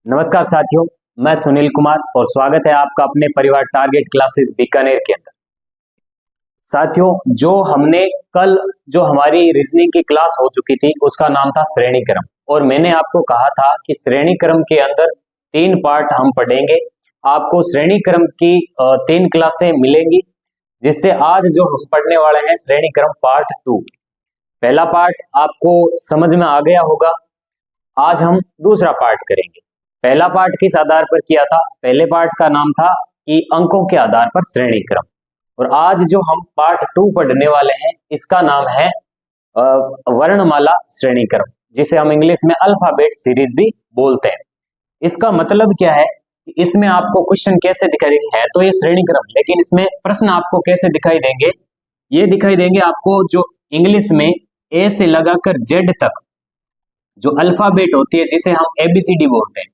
नमस्कार साथियों, मैं सुनील कुमार और स्वागत है आपका अपने परिवार टारगेट क्लासेस बीकानेर के अंदर। साथियों, जो हमारी रीजनिंग की क्लास हो चुकी थी उसका नाम था श्रेणी क्रम, और मैंने आपको कहा था कि श्रेणी क्रम के अंदर 3 पार्ट हम पढ़ेंगे। आपको श्रेणी क्रम की 3 क्लासें मिलेंगी, जिससे आज जो हम पढ़ने वाले हैं श्रेणी क्रम पार्ट 2। पहला पार्ट आपको समझ में आ गया होगा। आज हम दूसरा पार्ट करेंगे। पहला पार्ट किस आधार पर किया था? पहले पार्ट का नाम था कि अंकों के आधार पर श्रेणी क्रम, और आज जो हम पार्ट 2 पढ़ने वाले हैं इसका नाम है वर्णमाला श्रेणी क्रम, जिसे हम इंग्लिश में अल्फाबेट सीरीज भी बोलते हैं। इसका मतलब क्या है कि इसमें आपको क्वेश्चन कैसे दिखाई देंगे, है तो ये श्रेणी क्रम, लेकिन इसमें प्रश्न आपको कैसे दिखाई देंगे? ये दिखाई देंगे आपको जो इंग्लिश में ए से लगाकर जेड तक जो अल्फाबेट होती है, जिसे हम एबीसीडी बोलते हैं,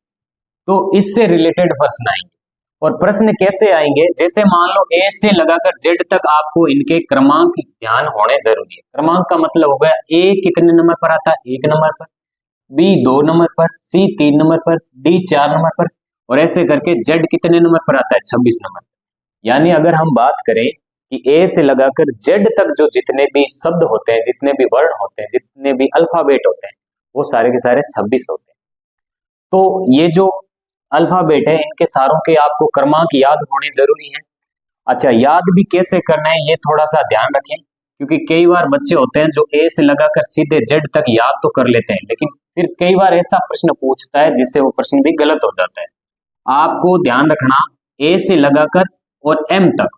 तो इससे रिलेटेड प्रश्न आएंगे। और प्रश्न कैसे आएंगे? जैसे मान लो ए से लगाकर जेड तक आपको इनके क्रमांक ध्यान होने जरूरी है। क्रमांक का मतलब हो गया ए कितने नंबर पर आता है? 1 नंबर पर, बी 2 नंबर पर, सी 3 नंबर पर, डी 4 नंबर पर, और ऐसे करके जेड कितने नंबर पर आता है? 26 नंबर पर। यानी अगर हम बात करें कि ए से लगाकर जेड तक जो जितने भी शब्द होते हैं, जितने भी वर्ण होते हैं, जितने भी अल्फाबेट होते हैं, वो सारे के सारे 26 होते हैं। तो ये जो अल्फाबेट है, इनके सारों के आपको क्रमांक याद होने जरूरी है। अच्छा, याद भी कैसे करना है ये थोड़ा सा ध्यान रखें, क्योंकि कई बार बच्चे होते हैं जो ए से लगाकर सीधे जेड तक याद तो कर लेते हैं, लेकिन फिर कई बार ऐसा प्रश्न पूछता है जिससे वो प्रश्न भी गलत हो जाता है। आपको ध्यान रखना, ए से लगाकर और एम तक,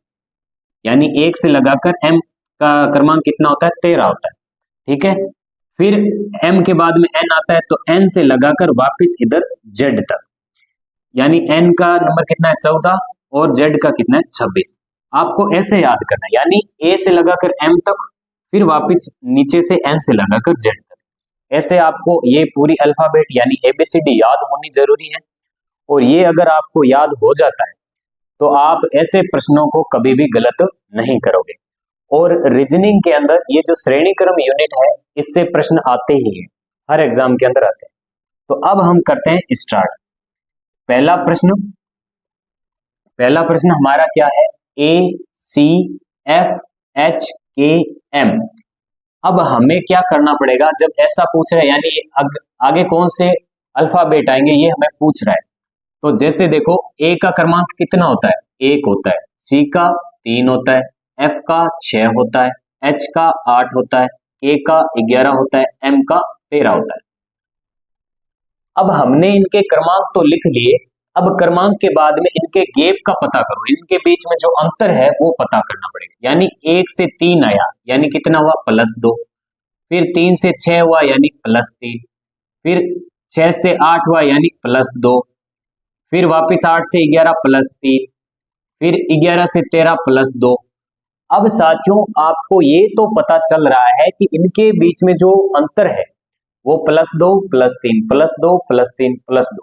यानी 1 से लगाकर एम का क्रमांक कितना होता है? 13 होता है। ठीक है, फिर एम के बाद में एन आता है, तो एन से लगाकर वापिस इधर जेड तक, यानी एन का नंबर कितना है? 14, और जेड का कितना है? 26। आपको ऐसे याद करना है, यानी ए से लगाकर एम तक, फिर वापस नीचे से एन से लगाकर जेड तक। ऐसे आपको ये पूरी अल्फाबेट यानी एबीसीडी याद होनी जरूरी है। और ये अगर आपको याद हो जाता है तो आप ऐसे प्रश्नों को कभी भी गलत नहीं करोगे। और रीजनिंग के अंदर ये जो श्रेणी क्रम यूनिट है, इससे प्रश्न आते ही हैं, हर एग्जाम के अंदर आते हैं। तो अब हम करते हैं स्टार्ट। पहला प्रश्न हमारा क्या है? ए सी एफ एच के एम। अब हमें क्या करना पड़ेगा जब ऐसा पूछ रहा है, यानी आगे कौन से अल्फाबेट आएंगे ये हमें पूछ रहा है। तो जैसे देखो, ए का क्रमांक कितना होता है? 1 होता है, सी का 3 होता है, एफ का 6 होता है, एच का 8 होता है, के का 11 होता है, एम का 13 होता है। अब हमने इनके क्रमांक तो लिख लिए, अब क्रमांक के बाद में इनके गैप का पता करो, इनके बीच में जो अंतर है वो पता करना पड़ेगा। यानी 1 से 3 आया, यानी कितना हुआ? +2। फिर 3 से 6 हुआ, यानी +3। फिर 6 से 8 हुआ, यानी +2। फिर वापिस 8 से 11 +3, फिर 11 से 13 +2। अब साथियों, आपको ये तो पता चल रहा है कि इनके बीच में जो अंतर है वो +2 +3 +2 +3 +2।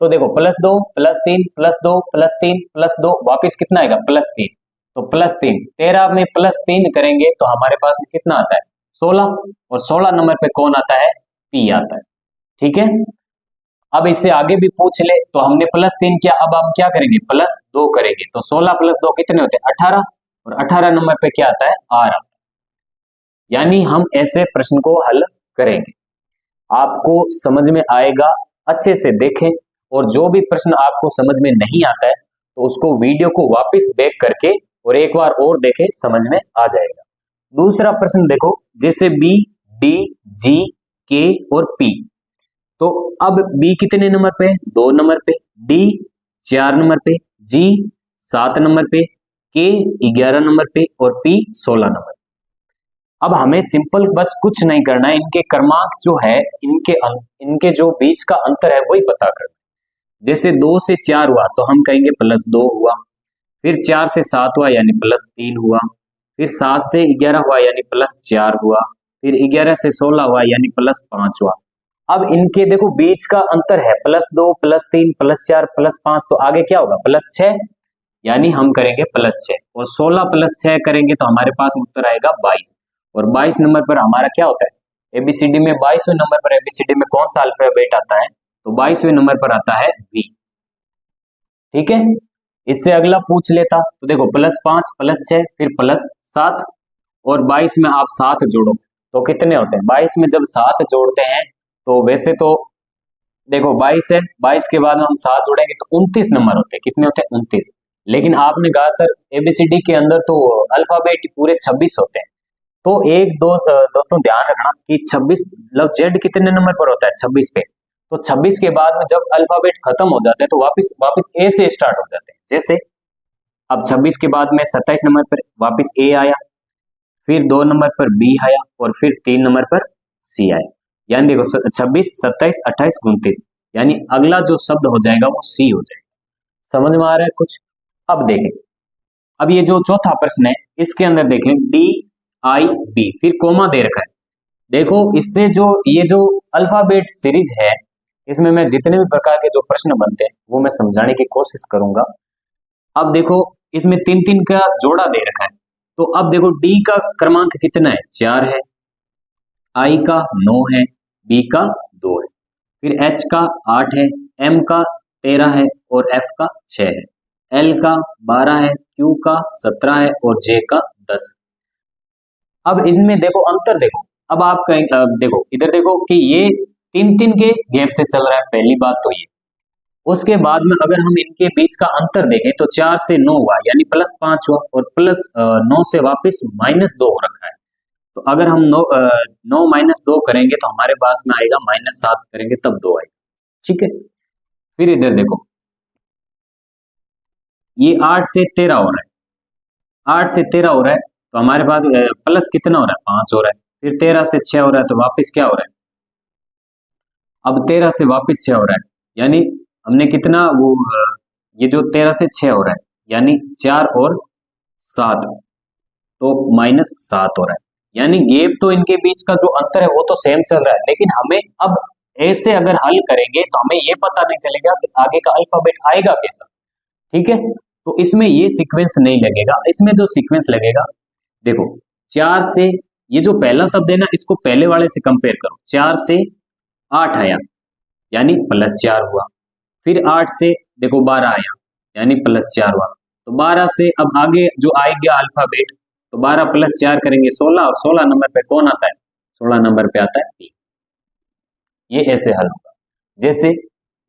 तो देखो, +2 +3 +2 +3 +2, वापिस कितना आएगा? +3। तो +3, 13 में +3 करेंगे तो हमारे पास में कितना आता है? 16। और 16 नंबर पे कौन आता है? P आता है। ठीक है, अब इससे आगे भी पूछ ले तो हमने +3 किया, अब हम क्या करेंगे? +2 करेंगे, तो 16 + 2 कितने होते हैं? 18, और 18 नंबर पे क्या आता है? R आता है। यानी हम ऐसे प्रश्न को हल करेंगे। आपको समझ में आएगा, अच्छे से देखें, और जो भी प्रश्न आपको समझ में नहीं आता है तो उसको वीडियो को वापस बैक करके और एक बार और देखें, समझ में आ जाएगा। दूसरा प्रश्न देखो, जैसे B, D, G, K और P। तो अब B कितने नंबर पे? 2 नंबर पे, D 4 नंबर पे, G 7 नंबर पे, K 11 नंबर पे, और P 16 नंबर। अब हमें सिंपल बस कुछ नहीं करना है, इनके क्रमांक जो है, इनके जो बीच का अंतर है वही पता करना है। जैसे 2 से 4 हुआ तो हम कहेंगे +2 हुआ, फिर 4 से 7 हुआ यानी +3 हुआ, फिर 7 से 11 हुआ यानी +4 हुआ, फिर 11 से 16 हुआ यानी +5 हुआ। अब इनके देखो बीच का अंतर है +2 +3 +4 +5, तो आगे क्या होगा? +6, यानी हम करेंगे +6, और 16 + 6 करेंगे तो हमारे पास उत्तर आएगा 22। और 22 नंबर पर हमारा क्या होता है? एबीसीडी में 22वें नंबर पर एबीसीडी में कौन सा अल्फाबेट आता है? तो 22वें नंबर पर आता है बी। ठीक है, इससे अगला पूछ लेता तो देखो +5 +6 फिर +7 और 22 में आप 7 जोड़ो तो कितने होते हैं। 22 में जब 7 जोड़ते हैं तो वैसे तो देखो 22 है, 22 के बाद में हम 7 जोड़ेंगे तो 29 नंबर होते हैं। कितने होते हैं? 29। लेकिन आपने कहा सर एबीसीडी के अंदर तो अल्फाबेट पूरे 26 होते हैं। तो एक दो दोस्तों ध्यान रखना कि 26 मतलब जेड कितने नंबर पर होता है? 26 पे। तो 26 के बाद में जब अल्फाबेट खत्म हो जाते हैं तो वापस ए से स्टार्ट हो जाते हैं। जैसे अब 26 के बाद में 27 नंबर पर वापस ए आया, फिर 2 नंबर पर बी आया और फिर 3 नंबर पर सी आया। यानी देखो 26 27 28 29 यानी अगला जो शब्द हो जाएगा वो सी हो जाएगा। समझ में आ रहा है कुछ? अब देखें, अब ये जो चौथा प्रश्न है इसके अंदर देखें DIB फिर कोमा दे रखा है। देखो इससे जो ये जो अल्फाबेट सीरीज है इसमें मैं जितने भी प्रकार के जो प्रश्न बनते हैं वो मैं समझाने की कोशिश करूंगा। अब देखो इसमें 3-3 का जोड़ा दे रखा है। तो अब देखो डी का क्रमांक कितना है? 4 है, आई का 9 है, बी का 2 है, फिर एच का 8 है, एम का 13 है और एफ का 6 है, एल का 12 है, क्यू का 17 है और जे का 10 है। अब इनमें देखो अंतर देखो, अब आप कहें देखो इधर देखो कि ये 3-3 के गैप से चल रहा है, पहली बात तो ये। उसके बाद में अगर हम इनके बीच का अंतर देखें तो 4 से 9 हुआ यानी +5 हुआ और +9 से वापस -2 हो रखा है। तो अगर हम 9 -2 करेंगे तो हमारे पास में आएगा -7 करेंगे तब 2 आएगा। ठीक है, फिर इधर देखो ये 8 से 13 हो रहा है, 8 से 13 हो रहा है तो हमारे पास प्लस कितना हो रहा है? 5 हो रहा है। फिर 13 से 6 हो रहा है तो वापस क्या हो रहा है? अब 13 से वापस 6 हो रहा है यानी हमने कितना वो ये जो 13 से 6 हो रहा है यानी 4 और 7 तो -7 हो रहा है। यानी गैप तो इनके बीच का जो अंतर है वो तो सेम चल रहा है, लेकिन हमें अब ऐसे अगर हल करेंगे तो हमें ये पता नहीं चलेगा कि आगे का अल्फाबेट आएगा कैसा। ठीक है, तो इसमें ये सीक्वेंस नहीं लगेगा। इसमें जो सीक्वेंस लगेगा देखो 4 से ये जो पहला शब्द है ना इसको पहले वाले से कंपेयर करो। 4 से 8 आया यानी +4 हुआ, फिर 8 से देखो 12 आया यानी +4 हुआ। तो 12 से अब आगे जो आएगा अल्फाबेट तो 12 + 4 करेंगे 16 और 16 नंबर पे कौन आता है? 16 नंबर पे आता है टी। ये ऐसे हल होगा। जैसे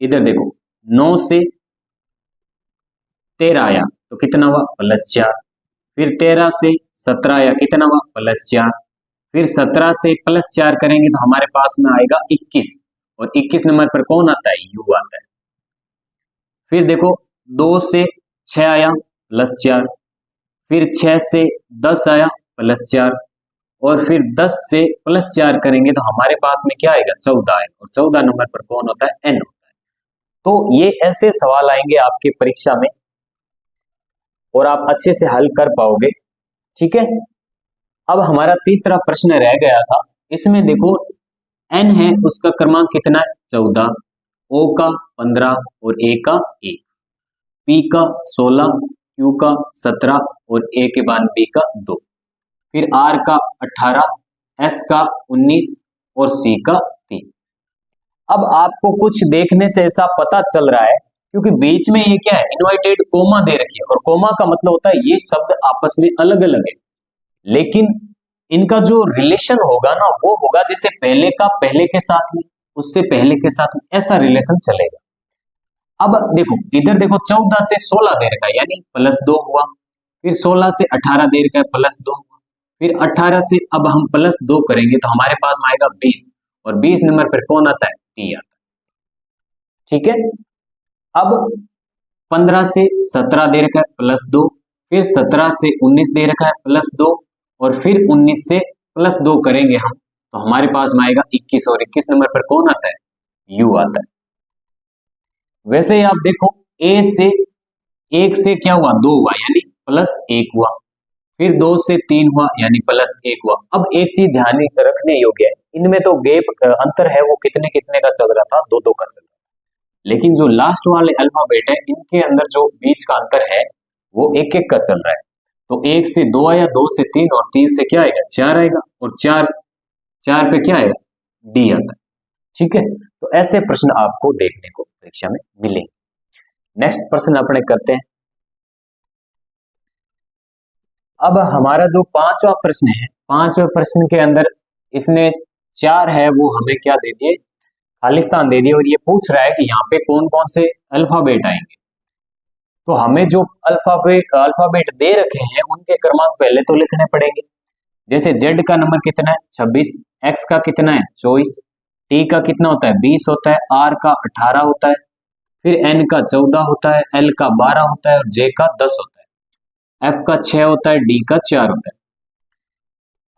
इधर देखो 9 से 13 आया तो कितना हुआ? +4, फिर 13 से 17 आया कितना हुआ? +4, फिर 17 से +4 करेंगे तो हमारे पास में आएगा 21 और 21 नंबर पर कौन आता है? यू आता है। फिर देखो 2 से 6 आया +4, फिर 6 से 10 आया +4 और फिर 10 से +4 करेंगे तो हमारे पास में क्या आएगा? 14 है और 14 नंबर पर कौन होता है? एन होता है। तो ये ऐसे सवाल आएंगे आपके परीक्षा में और आप अच्छे से हल कर पाओगे। ठीक है, अब हमारा तीसरा प्रश्न रह गया था। इसमें देखो एन है उसका क्रमांक कितना है? 14, ओ का 15 और ए का 1, पी का 16, क्यू का 17 और ए के बाद बी का 2, फिर आर का 18, एस का 19 और सी का 3। अब आपको कुछ देखने से ऐसा पता चल रहा है क्योंकि बीच में ये क्या है? इनवर्टेड कोमा दे रखी है और कोमा का मतलब होता है ये शब्द आपस में अलग अलग है, लेकिन इनका जो रिलेशन होगा ना वो होगा जैसे पहले का पहले के साथ में, उससे पहले के साथ में, ऐसा रिलेशन चलेगा। अब देखो इधर देखो 14 से 16 दे रखा है यानी +2 हुआ, फिर 16 से 18 दे रखा है +2 हुआ, फिर 18 से अब हम +2 करेंगे तो हमारे पास में आएगा 20 और 20 नंबर पर कौन आता है? टी आता है। ठीक है, अब 15 से 17 दे रखा है +2, फिर 17 से 19 दे रखा है +2 और फिर 19 से +2 करेंगे हम तो हमारे पास में आएगा 21 और 21 नंबर पर कौन आता है? यू आता है। वैसे ही आप देखो ए से 1 से क्या हुआ? 2 हुआ यानी +1 हुआ, फिर 2 से 3 हुआ यानी +1 हुआ। अब एक चीज ध्यान रखने योग्य है, इनमें तो गैप अंतर है वो कितने कितने का चल रहा था? 2-2 का चल रहा था, लेकिन जो लास्ट वाले अल्फाबेट है इनके अंदर जो बीच का अंतर है वो 1-1 का चल रहा है। तो 1 से 2 आया, 2 से 3 और 3 से क्या आएगा? 4 आएगा और 4 पे क्या आएगा? डी आता है। ठीक है, तो ऐसे प्रश्न आपको देखने को परीक्षा में मिलेंगे। नेक्स्ट प्रश्न अपने करते हैं। अब हमारा जो पांचवा प्रश्न है, पांचवें प्रश्न के अंदर इसने 4 है वो हमें क्या दे दिए, खालिस्तान दे दिए, और ये पूछ रहा है कि यहाँ पे कौन कौन से अल्फाबेट आएंगे। तो हमें जो अल्फाबेट दे रखे हैं उनके क्रमांक पहले तो लिखने पड़ेंगे। जैसे जेड का नंबर कितना है 26, एक्स का कितना है 24, टी का कितना होता है 20 होता है, आर का 18 होता है, फिर एन का 14 होता है, एल का 12 होता है और जे का 10 होता है, एफ का 6 होता है, डी का 4 होता है।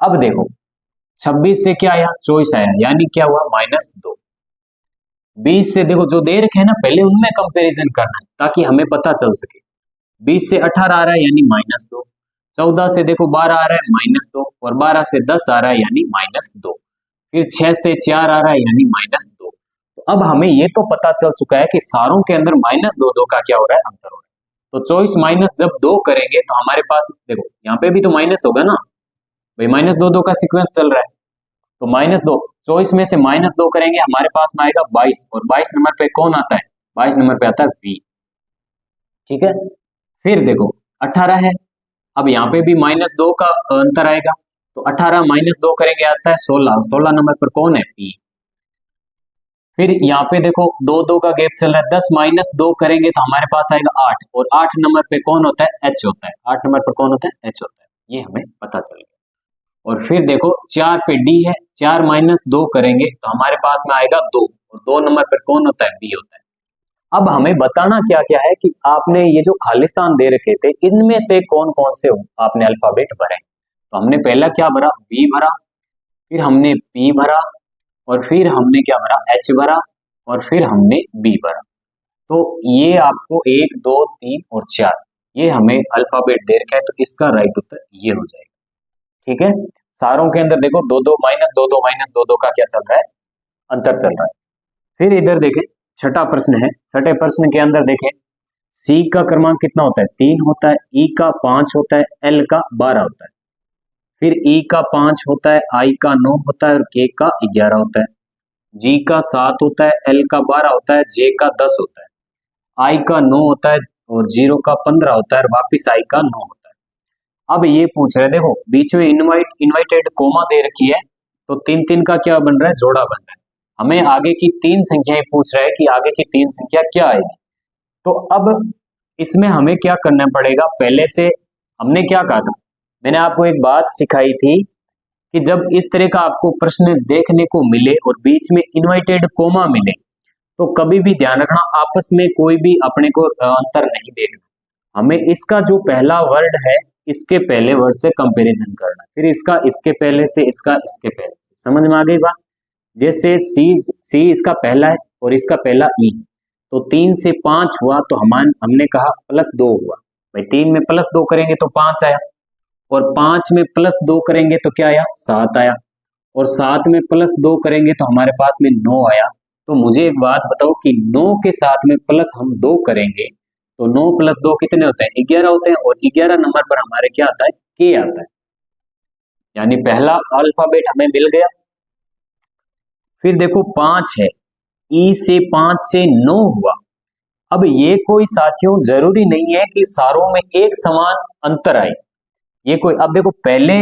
अब देखो 26 से क्या आया 24 आया, यानी क्या हुआ -2। 20 से देखो जो दे रखे हैं ना पहले उनमें कंपैरिजन करना है ताकि हमें पता चल सके। 20 से 18 आ रहा है यानी -2, 14 से देखो 12 आ रहा है -2, और 12 से 10 आ रहा है यानी -2, फिर 6 से 4 आ रहा है यानी -2। तो अब हमें ये तो पता चल चुका है कि सारों के अंदर -2 का क्या हो रहा है, अंतर हो रहा है। तो 24 माइनस जब 2 करेंगे तो हमारे पास देखो यहाँ पे भी तो माइनस होगा ना भाई, -2 का सीक्वेंस चल रहा है, तो -2, 24 में से -2 करेंगे हमारे पास में आएगा 22, और 22 नंबर पे कौन आता है, 22 नंबर पे आता है बी। ठीक है, फिर देखो 18 है, अब यहाँ पे भी -2 का अंतर आएगा, तो 18 -2 करेंगे आता है 16, 16 नंबर पर कौन है पी। फिर यहाँ पे देखो 2 का गैप चल रहा है, 10 -2 करेंगे तो हमारे पास आएगा 8, और 8 नंबर पे कौन होता है एच होता है, 8 नंबर पर कौन होता है एच होता है, ये हमें पता चल गया। और फिर देखो 4 पे डी है, 4 -2 करेंगे तो हमारे पास में आएगा 2, और 2 नंबर पर कौन होता है बी होता है। अब हमें बताना क्या क्या है कि आपने ये जो खालिस्तान दे रखे थे इनमें से कौन कौन से आपने अल्फाबेट भरे। तो हमने पहला क्या भरा, बी भरा, फिर हमने पी भरा, और फिर हमने क्या भरा, एच भरा, और फिर हमने बी भरा। तो ये आपको 1 2 3 और 4 ये हमें अल्फाबेट दे रखा है, तो इसका राइट उत्तर ये हो जाएगा। ठीक है, सारों के अंदर देखो 2 2 -2 2 का क्या चल रहा है, अंतर चल रहा है। फिर इधर देखें छठा प्रश्न है, छठे प्रश्न के अंदर देखें सी का क्रमांक कितना होता है 3 होता है, ई का 5 होता है, एल का 12 होता है, फिर ई का 5 होता है, आई का 9 होता है और के का 11 होता है, जी का 7 होता है, एल का 12 होता है, जे का 10 होता है, आई का 9 होता है और जीरो का 15 होता है और वापिस आई का 9 होता है। अब ये पूछ रहे देखो बीच में इनवाइटेड कोमा दे रखी है, तो 3 3 का क्या बन रहा है, जोड़ा बन रहा है। हमें आगे की 3 संख्याएं पूछ रहा है कि आगे की 3 संख्या क्या आएगी। तो अब इसमें हमें क्या करना पड़ेगा, पहले से हमने क्या कहा था, मैंने आपको एक बात सिखाई थी कि जब इस तरह का आपको प्रश्न देखने को मिले और बीच में इनवाइटेड कोमा मिले तो कभी भी ध्यान रखना आपस में कोई भी अपने को अंतर नहीं देखना। हमें इसका जो पहला वर्ड है इसके पहले वर्ड से कंपैरिजन करना, फिर इसका इसके पहले से, इसका इसके पहले से। समझ में आ गई बात। जैसे सी इसका पहला है और इसका पहला ई, तो 3 से 5 हुआ तो हमने कहा +2 हुआ भाई, 3 में +2 करेंगे तो 5 आया, और 5 में +2 करेंगे तो क्या आया 7 आया, और 7 में +2 करेंगे तो हमारे पास में 9 आया। तो मुझे एक बात बताओ कि 9 के साथ में प्लस हम 2 करेंगे तो 9 + 2 कितने होते हैं 11 होते हैं, और 11 नंबर पर हमारे क्या आता है के आता है, यानी पहला अल्फाबेट हमें मिल गया। फिर देखो 5 है, ई से 5 से 9 हुआ। अब ये कोई साथियों जरूरी नहीं है कि सारों में एक समान अंतर आए, ये कोई, अब देखो पहले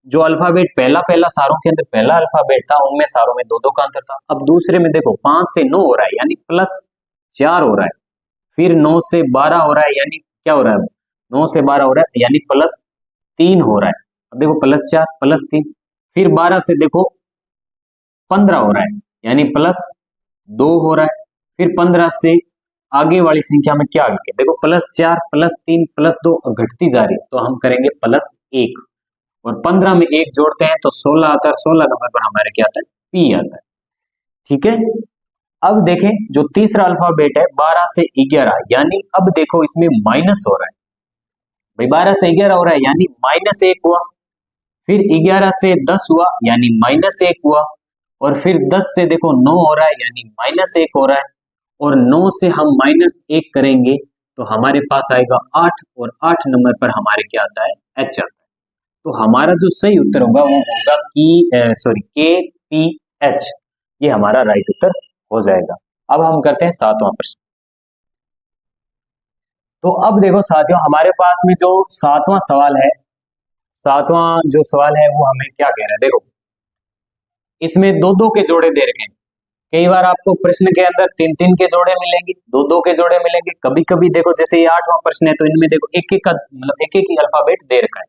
जो अल्फाबेट पहला सारों के अंदर पहला अल्फाबेट था उनमें सारों में 2 2 का अंतर था। अब दूसरे में देखो 5 से 9 हो रहा है यानी +4 हो रहा है, फिर 9 से 12 हो रहा है यानी क्या हो रहा है 9 से 12 हो रहा है यानी +3 हो रहा है। अब देखो +4 +3, फिर 12 से देखो 15 हो रहा है यानी +2 हो रहा है, फिर 15 से आगे वाली संख्या में क्या आ गया देखो +4 +3 +2 घटती जा रही है, तो हम करेंगे +1, और 15 में 1 जोड़ते हैं तो 16 आता है, 16 नंबर पर हमारे क्या आता है पी आता है। ठीक है, अब देखें जो तीसरा अल्फाबेट है 12 से 11, यानी अब देखो इसमें माइनस हो रहा है भाई, 12 से 11 हो रहा है यानी -1 हुआ, फिर 11 से 10 हुआ यानी -1 हुआ, और फिर 10 से देखो 9 हो रहा है यानी -1 हो रहा है, और 9 से हम -1 करेंगे तो हमारे पास आएगा 8, और 8 नंबर पर हमारे क्या आता है एच आता है। तो हमारा जो सही उत्तर होगा वो होगा के पी एच, ये हमारा राइट उत्तर हो जाएगा। अब हम करते हैं 7वां प्रश्न। तो अब देखो साथियों, हमारे पास में जो 7वां सवाल है, 7वां जो सवाल है वो हमें क्या कह रहा है, देखो इसमें दो दो के जोड़े दे रखे हैं। कई बार आपको प्रश्न के अंदर तीन तीन के जोड़े मिलेंगे, दो दो के जोड़े मिलेंगे, कभी कभी देखो जैसे ये 8वां प्रश्न है तो इनमें देखो एक एक का मतलब एक एक ही अल्फाबेट दे रखा है।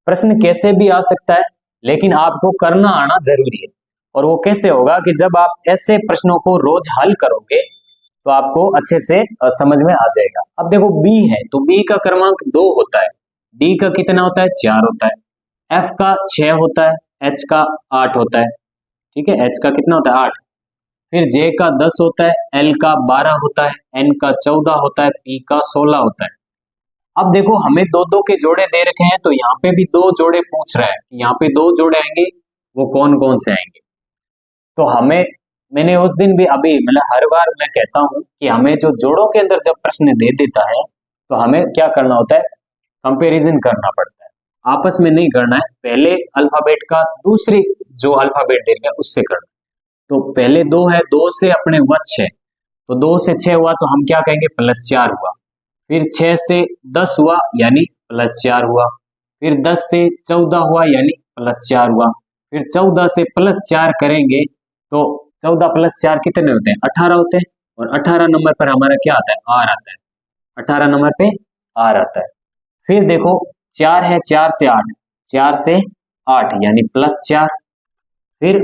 प्रश्न कैसे भी आ सकता है, लेकिन आपको करना आना जरूरी है। और वो कैसे होगा कि जब आप ऐसे प्रश्नों को रोज हल करोगे तो आपको अच्छे से समझ में आ जाएगा। अब देखो बी है तो बी का क्रमांक 2 होता है, डी का कितना होता है 4 होता है, एफ का 6 होता है, एच का 8 होता है, ठीक है, एच का कितना होता है 8, फिर जे का 10 होता है, एल का 12 होता है, एन का 14 होता है, पी का 16 होता है। अब देखो हमें दो दो के जोड़े दे रखे हैं तो यहाँ पे भी दो जोड़े पूछ रहा है, यहाँ पे दो जोड़े आएंगे, वो कौन कौन से आएंगे। तो हमें, मैंने उस दिन भी अभी मतलब हर बार मैं कहता हूं कि हमें जो जोड़ों के अंदर जब प्रश्न दे देता है तो हमें क्या करना होता है, कंपैरिजन करना पड़ता है, आपस में नहीं करना है। पहले अल्फाबेट का दूसरी जो अल्फाबेट दे रखा है उससे करना। तो पहले 2 है, 2 से अपने हुआ 6, तो 2 से 6 हुआ तो हम क्या कहेंगे +4 हुआ, फिर 6 से 10 हुआ यानी +4 हुआ, फिर 10 से 14 हुआ यानी +4 हुआ, फिर 14 से +4 करेंगे तो 14 + 4 कितने होते हैं 18 होते हैं, और 18 नंबर पर हमारा क्या आता है आर आता है, 18 नंबर पे आर आता है। फिर देखो 4 है, 4 से 8, 4 से 8 यानी +4, फिर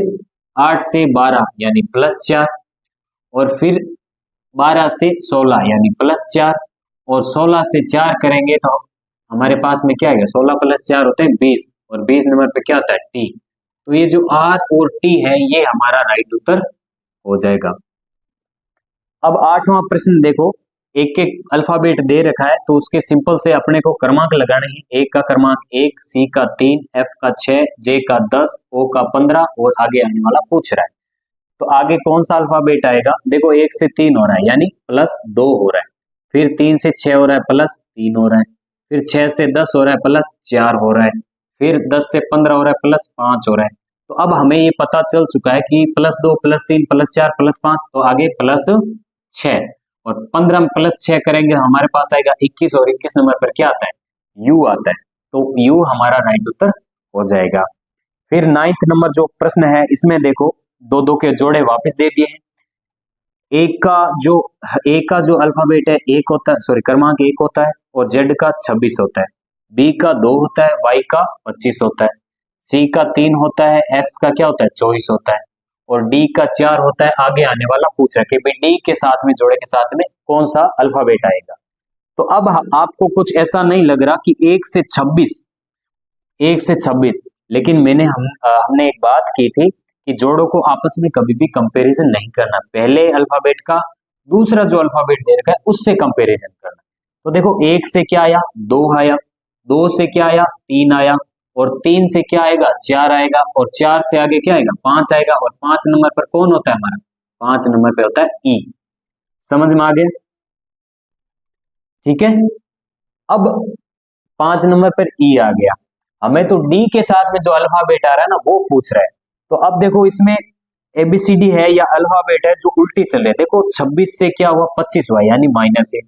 8 से 12 यानी +4, और फिर 12 से 16 यानी +4, और 16 से 4 करेंगे तो हमारे पास में क्या है 16 + 4 होते हैं 20, और 20 नंबर पे क्या होता है टी। तो ये जो आर और टी है ये हमारा राइट उत्तर हो जाएगा। अब 8वां प्रश्न देखो, एक एक अल्फाबेट दे रखा है तो उसके सिंपल से अपने को क्रमांक लगाने हैं। ए का क्रमांक 1, सी का 3, एफ का 6, जे का 10, ओ का 15 और आगे आने वाला पूछ रहा है। तो आगे कौन सा अल्फाबेट आएगा, देखो 1 से 3 हो रहा है यानी +2 हो रहा है, फिर 3 से 6 हो रहा है +3 हो रहा है, फिर 6 से 10 हो रहा है +4 हो रहा है, फिर 10 से 15 हो रहा है +5 हो रहा है। तो अब हमें ये पता चल चुका है कि +2 +3 +4 +5, तो आगे +6, और 15 में +6 करेंगे हमारे पास आएगा 21, और 21 नंबर पर क्या आता है यू आता है, तो यू हमारा राइट उत्तर हो जाएगा। फिर 9th नंबर जो प्रश्न है इसमें देखो दो दो के जोड़े वापस दे दिए हैं। एक का जो अल्फाबेट है एक होता है, सॉरी क्रमांक 1 होता है, और जेड का 26 होता है, बी का 2 होता है, वाई का 25 होता है, सी का 3 होता है, एक्स का क्या होता है 24 होता है, और डी का 4 होता है। आगे आने वाला पूछा कि भाई डी के साथ में जोड़े के साथ में कौन सा अल्फाबेट आएगा। तो अब आपको कुछ ऐसा नहीं लग रहा कि 1 से 26, लेकिन हमने एक बात की थी कि जोड़ों को आपस में कभी भी कंपैरिजन नहीं करना, पहले अल्फाबेट का दूसरा जो अल्फाबेट दे रखा है उससे कंपैरिजन करना। तो देखो 1 से क्या आया 2 आया, 2 से क्या आया 3 आया, और 3 से क्या आएगा 4 आएगा, और 4 से आगे क्या आएगा 5 आएगा, और 5 नंबर पर कौन होता है हमारा 5 नंबर पे होता है ई। समझ में आ गया, ठीक है। अब 5 नंबर पर ई आ गया, हमें तो डी के साथ में जो अल्फाबेट आ रहा है ना वो पूछ रहा है। तो अब देखो इसमें एबीसीडी है या अल्फाबेट है जो उल्टी चल रहे हैं। देखो 26 से क्या हुआ 25 हुआ यानी -1,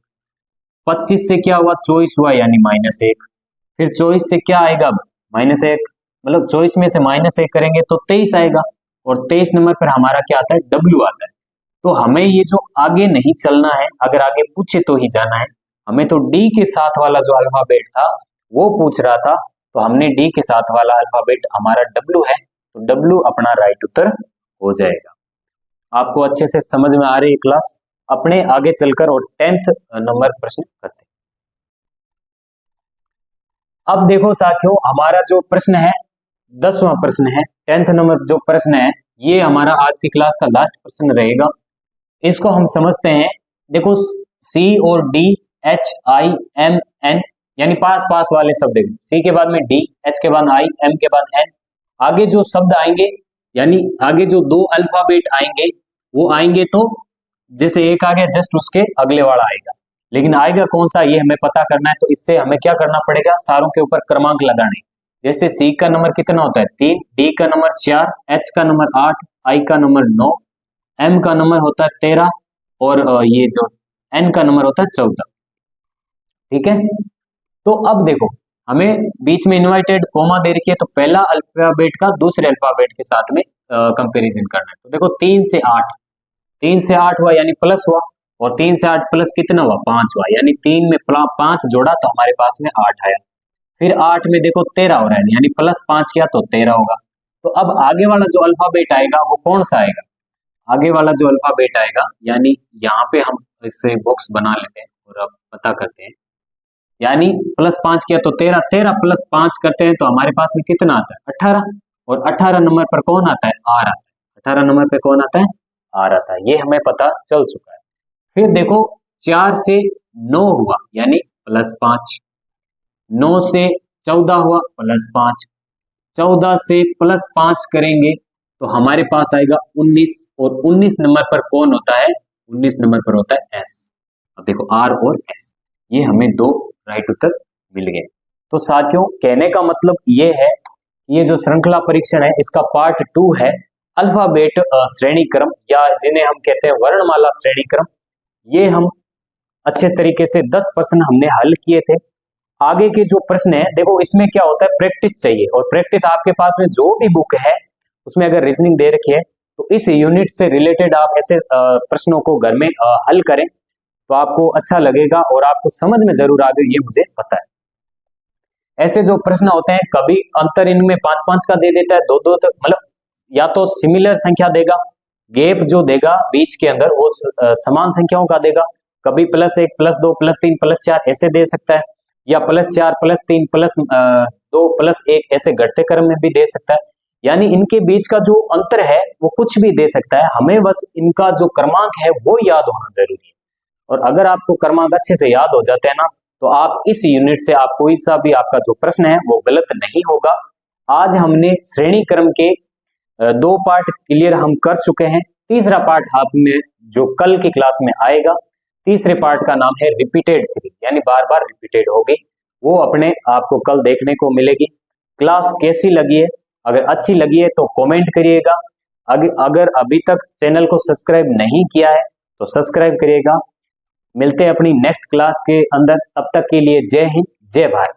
25 से क्या हुआ 24 हुआ यानी -1, फिर 24 से क्या आएगा -1, मतलब 24 में से -1 करेंगे तो 23 आएगा, और 23 नंबर पर हमारा क्या आता है डब्ल्यू आता है। तो हमें ये जो आगे नहीं चलना है, अगर आगे पूछे तो ही जाना है। हमें तो डी के साथ वाला जो अल्फाबेट था वो पूछ रहा था, तो हमने डी के साथ वाला अल्फाबेट हमारा डब्ल्यू है, तो डब्ल्यू अपना राइट उत्तर हो जाएगा। आपको अच्छे से समझ में आ रही है क्लास। अपने आगे चलकर और 10th नंबर प्रश्न करते हैं। अब देखो साथियों हमारा जो प्रश्न है 10वां प्रश्न है, 10th नंबर जो प्रश्न है ये हमारा आज की क्लास का लास्ट प्रश्न रहेगा। इसको हम समझते हैं। देखो सी और D, H I M N यानी पास पास वाले शब्द, सी के बाद में डी, एच के बाद आई, एम के बाद एन, आगे जो शब्द आएंगे यानी आगे जो दो अल्फाबेट आएंगे वो आएंगे तो जैसे एक आ गया जस्ट उसके अगले वाला आएगा, लेकिन आएगा कौन सा ये हमें पता करना है। तो इससे हमें क्या करना पड़ेगा, सारों के ऊपर क्रमांक लगाने। जैसे सी का नंबर कितना होता है 3, डी का नंबर 4, एच का नंबर 8, आई का नंबर 9, m का नंबर होता है 13 और ये जो n का नंबर होता है 14। ठीक है, तो अब देखो हमें बीच में इन्वर्टेड कोमा दे रखी है, तो पहला अल्फाबेट का दूसरे अल्फाबेट के साथ में कंपैरिजन करना है। तो देखो 3 से 8, 3 से 8 हुआ यानी प्लस हुआ, और 3 से 8 प्लस कितना हुआ 5 हुआ, यानी 3 में 5 जोड़ा तो हमारे पास में 8 आया। फिर 8 में देखो 13 हो रहा है, यानी प्लस 5 किया तो 13 होगा। तो अब आगे वाला जो अल्फाबेट आएगा वो कौन सा आएगा, आगे वाला जो अल्फाबेट आएगा, यानी यहाँ पे हम इससे बॉक्स बना लेते हैं और अब पता करते हैं। यानी प्लस 5 किया तो 13, 13 प्लस 5 करते हैं तो हमारे पास में कितना आता है 18, और 18 नंबर पर कौन आता है आर आता है, 18 नंबर पे कौन आता है आर आता है, ये हमें पता चल चुका है। फिर देखो 4 से 9 हुआ यानी प्लस 5, 9 से 14 हुआ प्लस 5, 14 से प्लस 5 करेंगे तो हमारे पास आएगा 19, और 19 नंबर पर कौन होता है, 19 नंबर पर होता है एस। अब देखो आर और एस, ये हमें दो राइट उत्तर मिल गए। तो साथियों कहने का मतलब ये है, ये जो श्रृंखला परीक्षण है इसका पार्ट 2 है अल्फाबेट श्रेणी क्रम, या जिन्हें हम कहते हैं वर्णमाला श्रेणी क्रम। ये हम अच्छे तरीके से 10 प्रश्न हमने हल किए थे। आगे के जो प्रश्न है देखो इसमें क्या होता है प्रैक्टिस चाहिए, और प्रैक्टिस आपके पास में जो भी बुक है उसमें अगर रीजनिंग दे रखी है तो इस यूनिट से रिलेटेड आप ऐसे प्रश्नों को घर में हल करें तो आपको अच्छा लगेगा और आपको समझ में जरूर आ गई, ये मुझे पता है। ऐसे जो प्रश्न होते हैं कभी अंतर इनमें 5-5 का दे देता है, 2-2 तक, मतलब या तो सिमिलर संख्या देगा, गैप जो देगा बीच के अंदर वो समान संख्याओं का देगा, कभी +1 +2 +3 +4 ऐसे दे सकता है, या +4 +3 +2 +1 ऐसे घटते क्रम में भी दे सकता है। यानी इनके बीच का जो अंतर है वो कुछ भी दे सकता है, हमें बस इनका जो क्रमांक है वो याद होना जरूरी है। और अगर आपको क्रमांक अच्छे से याद हो जाते हैं ना तो आप इस यूनिट से आप कोई सा भी आपका जो प्रश्न है वो गलत नहीं होगा। आज हमने श्रेणी क्रम के 2 पार्ट क्लियर हम कर चुके हैं, तीसरा पार्ट आप में जो कल की क्लास में आएगा, तीसरे पार्ट का नाम है रिपीटेड सीरीज, यानी बार बार रिपीटेड होगी, वो अपने आपको कल देखने को मिलेगी। क्लास कैसी लगी है, अगर अच्छी लगी है तो कमेंट करिएगा, अगर अभी तक चैनल को सब्सक्राइब नहीं किया है तो सब्सक्राइब करिएगा। मिलते हैं अपनी नेक्स्ट क्लास के अंदर, तब तक के लिए जय हिंद जय भारत।